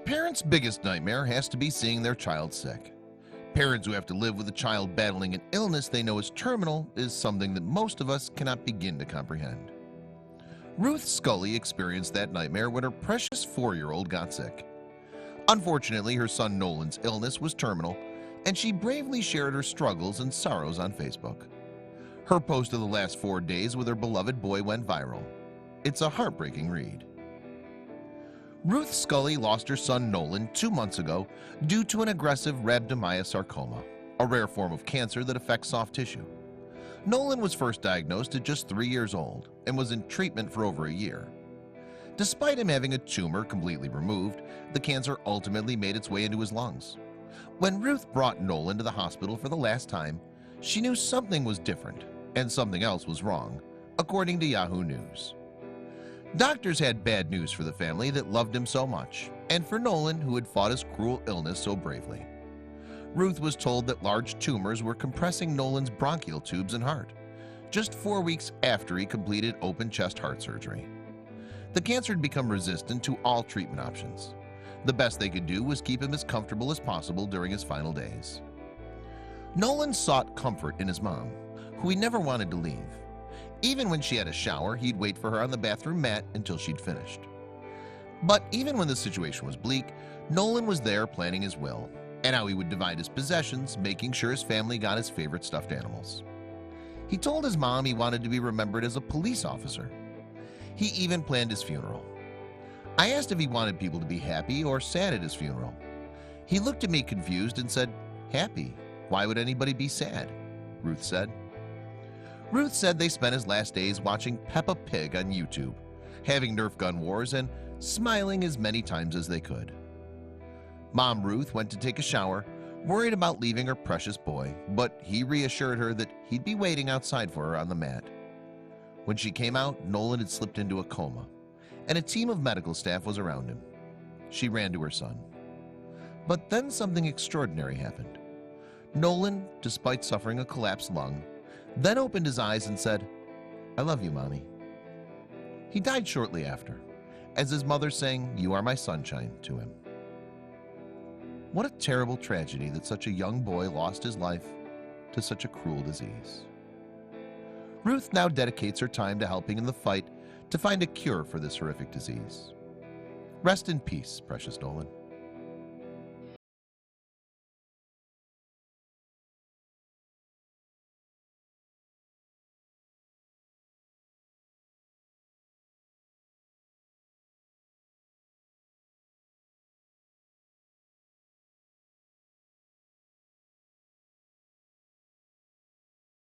parent's biggest nightmare has to be seeing their child sick. Parents who have to live with a child battling an illness they know is terminal is something that most of us cannot begin to comprehend. Ruth Scully experienced that nightmare when her precious 4-year-old got sick. Unfortunately, her son Nolan's illness was terminal, and she bravely shared her struggles and sorrows on Facebook. Her post of the last 4 days with her beloved boy went viral. It's a heartbreaking read. Ruth Scully lost her son Nolan 2 months ago due to an aggressive rhabdomyosarcoma, a rare form of cancer that affects soft tissue. Nolan was first diagnosed at just 3 years old and was in treatment for over a year. Despite him having a tumor completely removed, the cancer ultimately made its way into his lungs. When Ruth brought Nolan to the hospital for the last time, she knew something was different and something else was wrong, according to Yahoo News. Doctors had bad news for the family that loved him so much, and for Nolan, who had fought his cruel illness so bravely. Ruth was told that large tumors were compressing Nolan's bronchial tubes and heart, just 4 weeks after he completed open chest heart surgery. The cancer had become resistant to all treatment options. The best they could do was keep him as comfortable as possible during his final days. Nolan sought comfort in his mom, who he never wanted to leave. Even when she had a shower, he'd wait for her on the bathroom mat until she'd finished. But even when the situation was bleak, Nolan was there planning his will and how he would divide his possessions, making sure his family got his favorite stuffed animals. He told his mom he wanted to be remembered as a police officer. He even planned his funeral. I asked if he wanted people to be happy or sad at his funeral. He looked at me confused and said, "Happy. Why would anybody be sad?" Ruth said. Ruth said they spent his last days watching Peppa Pig on YouTube, having Nerf gun wars and smiling as many times as they could. Mom Ruth went to take a shower, worried about leaving her precious boy, but he reassured her that he'd be waiting outside for her on the mat. When she came out, Nolan had slipped into a coma, and a team of medical staff was around him. She ran to her son. But then something extraordinary happened. Nolan, despite suffering a collapsed lung, then opened his eyes and said, "I love you, Mommy." He died shortly after, as his mother sang "You Are My Sunshine" to him. What a terrible tragedy that such a young boy lost his life to such a cruel disease. Ruth now dedicates her time to helping in the fight to find a cure for this horrific disease. Rest in peace, precious Nolan.